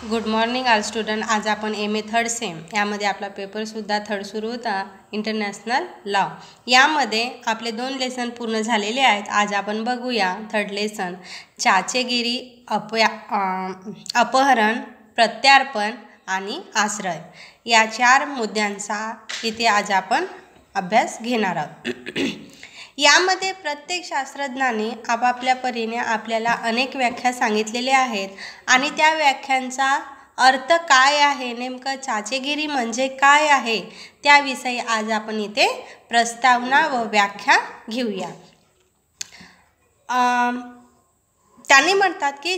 Good morning all student. आज आपण M A third same यामध्ये आपला पेपरसुद्धा थर्ड सुरू होता, इंटरनॅशनल लॉ. यामध्ये आपले 2 लेसन पूर्ण झालेले आहेत. आज आपण बघूया थर्ड लेसन, चाचेगिरी, अपहरण, प्रत्यार्पण आणि आश्रय. या 4 मुद्द्यांचा इथे आज आपण अभ्यास घेणार आहोत. यामध्ये प्रत्येक शास्त्रज्ञांनी आपापल्या परीने आपल्याला अनेक व्याख्या सांगितलेल्या आहेत आणि त्या व्याख्यांचा अर्थ काय आहे, नेमकं चाचेगिरी म्हणजे काय आहे, त्याविषयी आज आपण इथे प्रस्तावना व व्याख्या घेऊया. त्यांनी म्हणतात की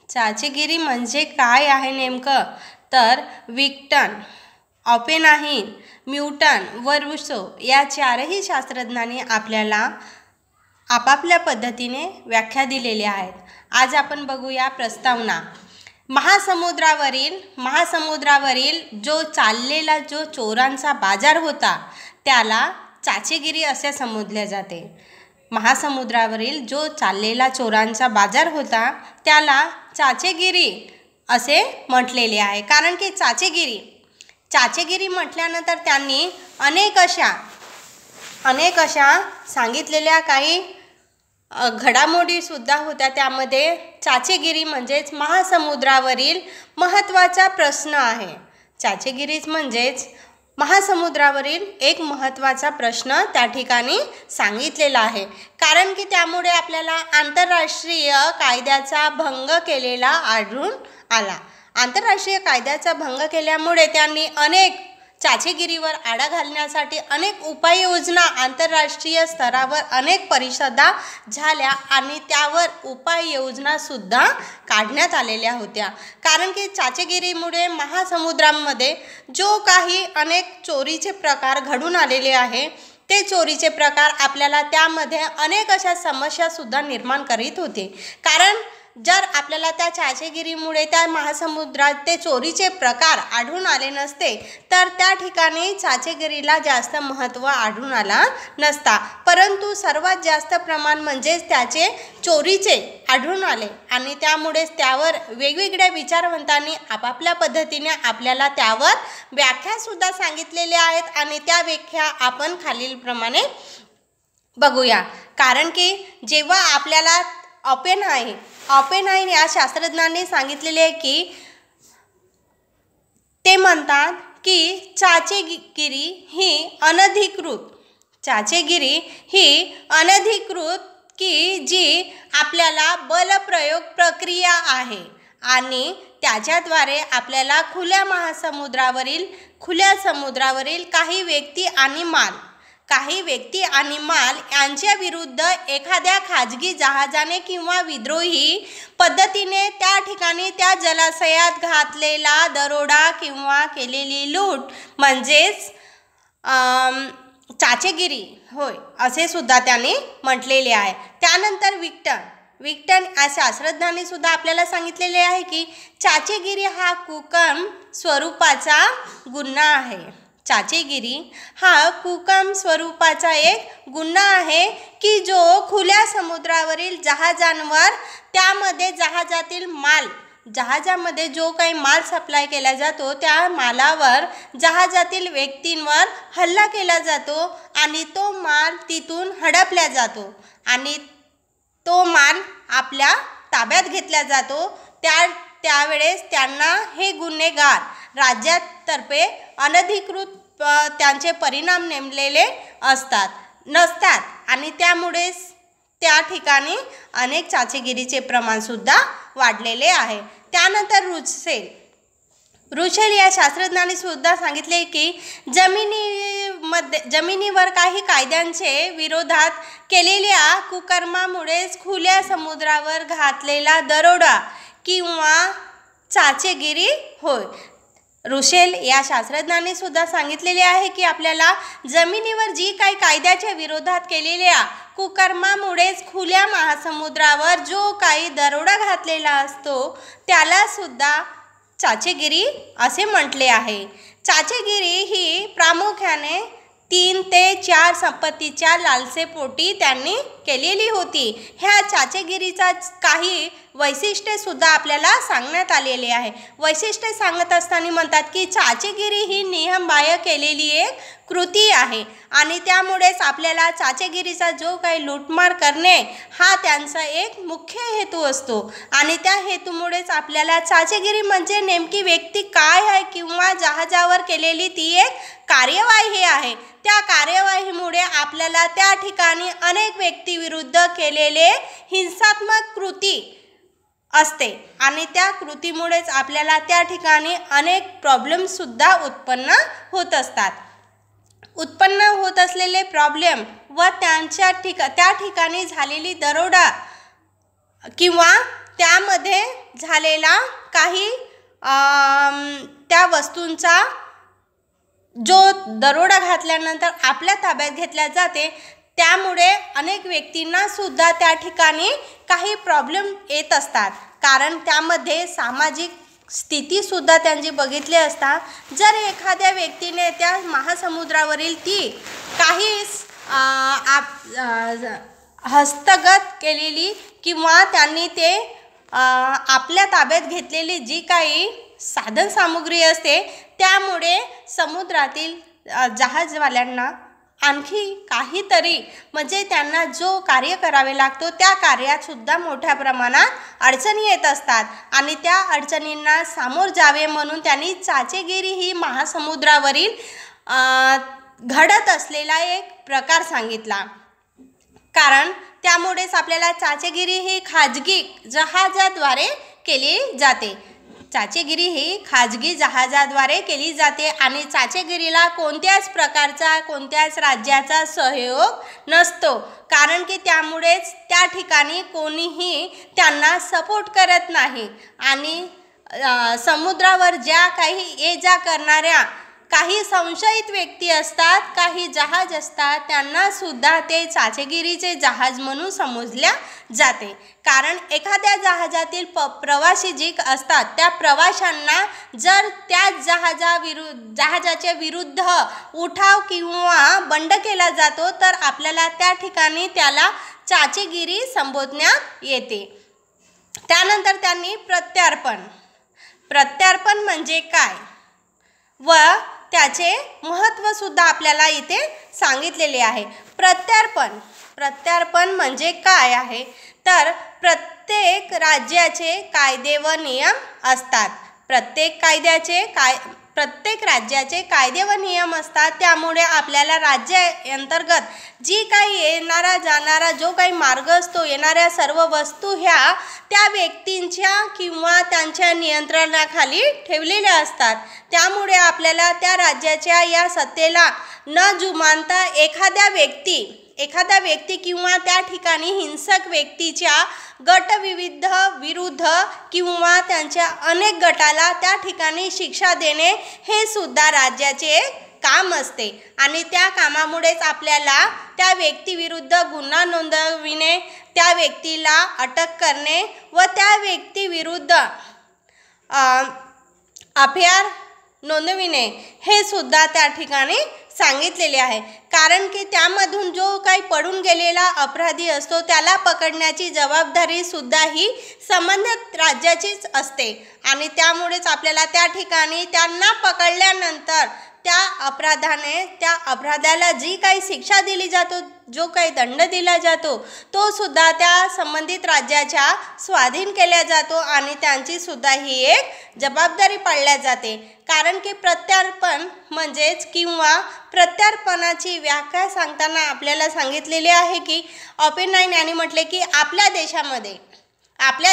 चाचेगिरी म्हणजे काय आहे नेमकं, तर विक्टन, ऑपेनहाइमर, न्यूटन व रुसो या 4ही शास्त्रज्ञांनी आपल्याला आपापल्या पद्धतीने व्याख्या दिलेल्या आहेत. आज आपण बघूया प्रस्तावना. महासमुद्रावरील जो चाललेला जो चोरांचा बाजार होता त्याला चाचेगिरी असे संबोधले जाते. महासमुद्रावरील जो चाललेला चोरांचा बाजार होता त्याला चाचेगिरी असे म्हटलेले आहे. कारण की चाचेगिरी म्हटल्यानंतर त्यांनी अनेक अशा सांगितलेल्या काही घडामोडीसुद्धा होत्या. त्यामध्ये चाचेगिरी म्हणजेच महासमुद्रावरील महत्त्वाचा प्रश्न आहे. चाचेगिरीच म्हणजेच महासमुद्रावरील एक महत्त्वाचा प्रश्न त्या ठिकाणी सांगितलेला आहे. कारण की त्यामुळे आपल्याला आंतरराष्ट्रीय कायद्याचा भंग केलेला आढळून आला. आंतरराष्ट्रीय कायद्याचा भंग केल्यामुळे त्यांनी अनेक चाचेगिरीवर आळा घालण्यासाठी अनेक उपाययोजना, आंतरराष्ट्रीय स्तरावर अनेक परिषदा झाल्या आणि त्यावर उपाययोजनासुद्धा काढण्यात आलेल्या होत्या. कारण की चाचेगिरीमुळे महासमुद्रामध्ये जो काही अनेक चोरीचे प्रकार घडून आलेले आहे, ते चोरीचे प्रकार आपल्याला त्यामध्ये अनेक अशा समस्यासुद्धा निर्माण करीत होते. कारण जर आपल्याला त्या चाचेगिरीमुळे त्या महासमुद्रात ते चोरीचे प्रकार आढळून आले नसते तर त्या ठिकाणी चाचेगिरीला जास्त महत्त्व आढळून आला नसता. परंतु सर्वात जास्त प्रमाण म्हणजेच त्याचे चोरीचे आढळून आले आणि त्यामुळेच त्यावर वेगवेगळ्या विचारवंतांनी आपापल्या पद्धतीने आपल्याला त्यावर व्याख्यासुद्धा सांगितलेल्या आहेत आणि त्या व्याख्या आपण खालीलप्रमाणे बघूया. कारण की जेव्हा आपल्याला ऑपेनहाइमर या शास्त्रज्ञांनी सांगितलेले आहे की ते म्हणतात की चाचेगिरी ही अनधिकृत की जी आपल्याला बलप्रयोग प्रक्रिया आहे आणि त्याच्याद्वारे आपल्याला खुल्या समुद्रावरील काही व्यक्ती आणि माल यांच्या विरुद्ध एखाद्या खाजगी जहाजाने किंवा विद्रोही पद्धतीने त्या ठिकाणी त्या जलाशयात घातलेला दरोडा किंवा केलेली लूट म्हणजेच चाचेगिरी होय असे सुद्धा त्यांनी म्हटलेले आहे. त्यानंतर विक्टन या शास्त्रज्ञांनी सुद्धा आपल्याला सांगितलेले आहे की चाचेगिरी हा कुकर्म स्वरूपाचा गुन्हा आहे. चाचेगिरी हा कुकर्म स्वरूपाचा एक गुन्हा आहे की जो खुल्या समुद्रावरील जहाजांवर, त्यामध्ये जहाजामध्ये जो काही माल सप्लाय केला जातो त्या मालावर जहाजातील व्यक्तींवर हल्ला केला जातो आणि तो माल तिथून हडपला जातो आणि तो माल आपल्या ताब्यात घेतला जातो. त्यावेळेस त्यांना हे गुन्हेगार राज्यातर्फे अनधिकृत त्यांचे परिणाम नेमलेले नसतात आणि त्यामुळेच त्या ठिकाणी अनेक चाचेगिरीचे प्रमाणसुद्धा वाढलेले आहे. त्यानंतर रुसेल या शास्त्रज्ञांनी सुद्धा सांगितले की जमिनीवर काही कायद्यांचे विरोधात केलेल्या कुकर्मामुळेच खुल्या समुद्रावर घातलेला दरोडा किंवा चाचेगिरी होय. रुसेल या शास्त्रज्ञांनी सुद्धा सांगितलेले आहे की आपल्याला जमिनीवर जी काही कायद्याच्या विरोधात केलेल्या कुकर्मामुळेच खुल्या महासमुद्रावर जो काही दरोडा घातलेला असतो त्याला सुद्धा चाचेगिरी असे म्हटले आहे. चाचेगिरी ही प्रामुख्याने 3 ते 4 संपत्तीच्या लालसेपोटी त्यांनी केलेली होती. ह्या चाचेगिरीचा काही वैशिष्ट्येसुद्धा आपल्याला सांगण्यात आलेले आहे. वैशिष्ट्ये सांगत असताना म्हणतात की चाचेगिरी ही नियमबाह्य केलेली एक कृती आहे आणि त्यामुळेच आपल्याला चाचेगिरीचा जो काही लूटमार करणे हा त्यांचा एक मुख्य हेतू असतो आणि त्या हेतूमुळेच आपल्याला चाचेगिरी म्हणजे नेमकी व्यक्ती काय आहे किंवा जहाजावर केलेली ती एक कार्यवाही आहे. त्या कार्यवाहीमुळे आपल्याला त्या ठिकाणी अनेक व्यक्तीविरुद्ध केलेले हिंसात्मक कृती असते आणि त्या कृतीमुळेच आपल्याला त्या ठिकाणी अनेक प्रॉब्लेमसुद्धा उत्पन्न होत असतात. उत्पन्न होत असलेले प्रॉब्लेम व त्या ठिकाणी झालेली दरोडा किंवा त्यामध्ये झालेला काही त्या वस्तूंचा जो दरोडा घातल्यानंतर आपल्या ताब्यात घेतल्या जाते त्यामुळे अनेक व्यक्तींना सुद्धा त्या ठिकाणी काही प्रॉब्लेम येत असतात कारण त्यामध्ये सामाजिक स्थितीसुद्धा त्यांची बघितली असता. जर एखाद्या व्यक्तीने त्या महासमुद्रावरील ती काही हस्तगत केलेली किंवा त्यांनी ते आपल्या ताब्यात घेतलेली जी काही साधनसामुग्री असते त्यामुळे समुद्रातील जहाजवाल्यांना आणखी काहीतरी म्हणजे त्यांना जो कार्य करावे लागतो त्या कार्यातसुद्धा मोठ्या प्रमाणात अडचणी येत असतात आणि त्या अडचणींना सामोर जावे म्हणून त्यांनी चाचेगिरी ही महासमुद्रावरील घडत असलेला एक प्रकार सांगितला. कारण त्यामुळेच आपल्याला चाचेगिरी ही खाजगी जहाजाद्वारे केली जाते. चाचेगिरी ही खाजगी जहाजाद्वारे केली जाते आणि चाचेगिरीला कोणत्याच प्रकारचा कोणत्याच राज्याचा सहयोग नसतो कारण की त्यामुळेच त्या ठिकाणी कोणीही त्यांना सपोर्ट करत नाही आणि समुद्रावर ज्या काही ये जा करणाऱ्या काही संशयित व्यक्ती असतात, काही जहाज असतात, त्यांना सुद्धा ते चाचेगिरीचे जहाज म्हणून समजल्या जाते. कारण एखाद्या जहाजातील प्रवासी जी असतात त्या प्रवाशांना जर त्या जहाजाच्या विरुद्ध उठाव किंवा बंड केला जातो तर आपल्याला त्या ठिकाणी त्याला चाचेगिरी संबोधण्यात येते. त्यानंतर त्यांनी प्रत्यार्पण म्हणजे काय व त्याचे महत्त्वसुद्धा आपल्याला इथे सांगितलेले आहे. प्रत्यार्पण म्हणजे काय आहे तर प्रत्येक राज्याचे कायदे व नियम असतात. प्रत्येक राज्याचे कायदे व नियम असतात. त्यामुळे आपल्याला राज्याअंतर्गत जी काही येणारा जाणारा जो काही मार्ग असतो येणाऱ्या सर्व वस्तू ह्या त्या व्यक्तींच्या किंवा त्यांच्या नियंत्रणाखाली ठेवलेल्या असतात. त्यामुळे आपल्याला त्या राज्याच्या या सत्तेला न जुमानता एखाद्या व्यक्ती किंवा त्या ठिकाणी हिंसक व्यक्तीच्या विरुद्ध किंवा त्यांच्या अनेक गटाला त्या ठिकाणी शिक्षा देणे हे सुद्धा राज्याचे काम असते आणि त्या कामामुळेच आपल्याला त्या व्यक्तीविरुद्ध गुन्हा नोंदविणे, त्या व्यक्तीला अटक करणे व त्या व्यक्तीविरुद्ध एफआयआर नोंदविणे हे सुद्धा त्या ठिकाणी सांगितलेले आहे. कारण की त्यामधून जो काही पडून गेलेला अपराधी असतो त्याला पकडण्याची जबाबदारी सुद्धा ही संबंधित राज्याचीच असते आणि त्यामुळेच आपल्याला त्या ठिकाणी त्यांना पकडल्यानंतर त्या अपराधाला जी काही शिक्षा दिली जातो, जो काही दंड दिला जातो तो सुद्धा त्या संबंधित राज्याच्या स्वाधीन केला जातो आणि त्यांची सुद्धा ही एक जबाबदारी पाळल्या जाते. कारण की प्रत्यार्पण म्हणजेच किंवा प्रत्यार्पणाची व्याख्या सांगताना आपल्याला सांगितलेले आहे की ओपेनहाइमर यांनी म्हटले की आपल्या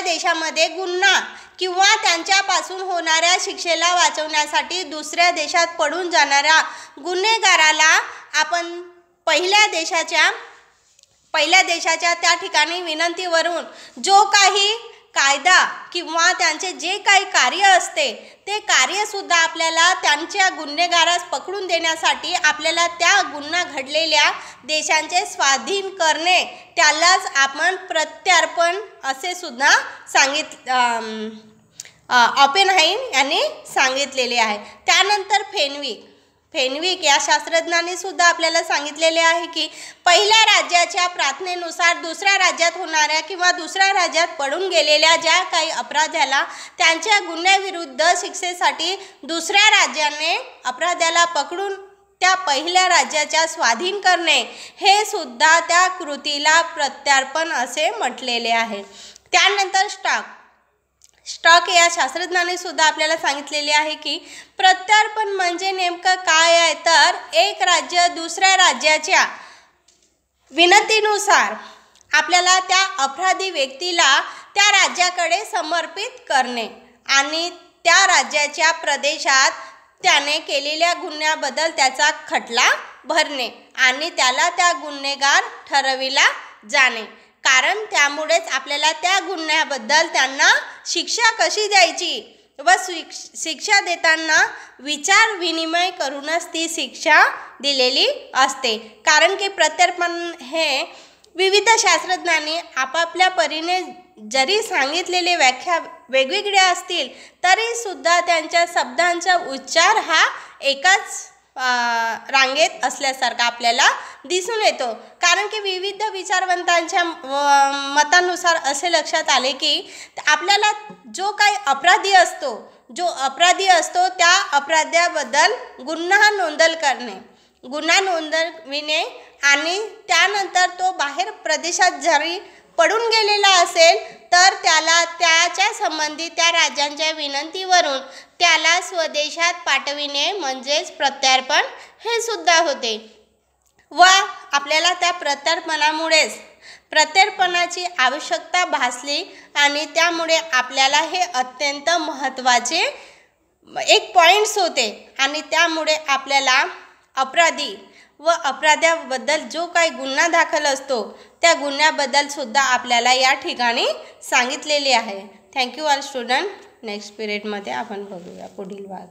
देशामध्ये गुन्हा किंवा त्यांच्यापासून होणाऱ्या शिक्षेला वाचवण्यासाठी दुसऱ्या देशात पडून जाणाऱ्या गुन्हेगाराला आपण पहिल्या देशाच्या त्या ठिकाणी विनंतीवरून जो काही कायदा किंवा त्यांचे जे काही कार्य असते ते कार्यसुद्धा आपल्याला त्यांच्या गुन्हेगारास पकडून देण्यासाठी आपल्याला त्या गुन्हा घडलेल्या देशांचे स्वाधीन करणे त्यालाच आपण प्रत्यार्पण असे सुद्धा ओपेनहाइमर यांनी सांगितलेले आहे. त्यानंतर फेनविक या शास्त्रज्ञांनी सुद्धा आपल्याला सांगितलेले आहे की पहिल्या राज्याच्या प्रार्थनेनुसार दुसऱ्या राज्यात होणाऱ्या किंवा दुसऱ्या राज्यात पडून गेलेल्या ज्या काही अपराध्याला त्यांच्या गुन्ह्याविरुद्ध शिक्षेसाठी दुसऱ्या राज्याने अपराध्याला पकडून त्या पहिल्या राज्याच्या स्वाधीन करणे हे सुद्धा त्या कृतीला प्रत्यार्पण असे म्हटलेले आहे. त्यानंतर स्टॉक या शास्त्रज्ञांनी सुद्धा आपल्याला सांगितलेले आहे की प्रत्यार्पण म्हणजे नेमकं काय आहे, तर एक राज्य दुसऱ्या राज्याच्या विनंतीनुसार आपल्याला त्या अपराधी व्यक्तीला त्या राज्याकडे समर्पित करणे आणि त्या राज्याच्या प्रदेशात त्याने केलेल्या गुन्ह्याबद्दल त्याचा खटला भरणे आणि त्याला त्या गुन्हेगार ठरविला जाणे. कारण त्यामुळेच आपल्याला त्या गुन्ह्याबद्दल त्यांना शिक्षा कशी द्यायची व शिक्षा देताना विचार विनिमय करूनच ती शिक्षा दिलेली असते. कारण की प्रत्यार्पण हे विविध शास्त्रज्ञांनी आपापल्या परीने जरी सांगितलेले व्याख्या वेगवेगळ्या असतील तरीसुद्धा त्यांच्या शब्दांचा उच्चार हा एकाच रांगेत असल्यासारखा आपल्याला दिसून येतो. कारण की विविध विचारवंतांच्या मतानुसार असे लक्षात आले की आपल्याला जो काही अपराधी असतो त्या अपराध्याबद्दल गुन्हा नोंदविणे आणि त्यानंतर तो बाहेर प्रदेशात जरी पडून गेलेला असेल तर त्याला त्याच्या संबंधी त्या राज्यांच्या विनंतीवरून त्याला स्वदेशात पाठविणे म्हणजेच प्रत्यार्पण हे सुद्धा होते. व आपल्याला त्या प्रत्यार्पणाची आवश्यकता भासली आणि त्यामुळे आपल्याला हे अत्यंत महत्त्वाचे एक पॉईंट्स होते आणि त्यामुळे आपल्याला अपराधी व अपराध्याबद्दल जो काही गुन्हा दाखल असतो त्या गुन्ह्याबद्दल सुद्धा आपल्याला या ठिकाणी सांगितलेले आहे. Thank you all student. नेक्स्ट पिरियडमध्ये आपण बघूया पुढील भाग.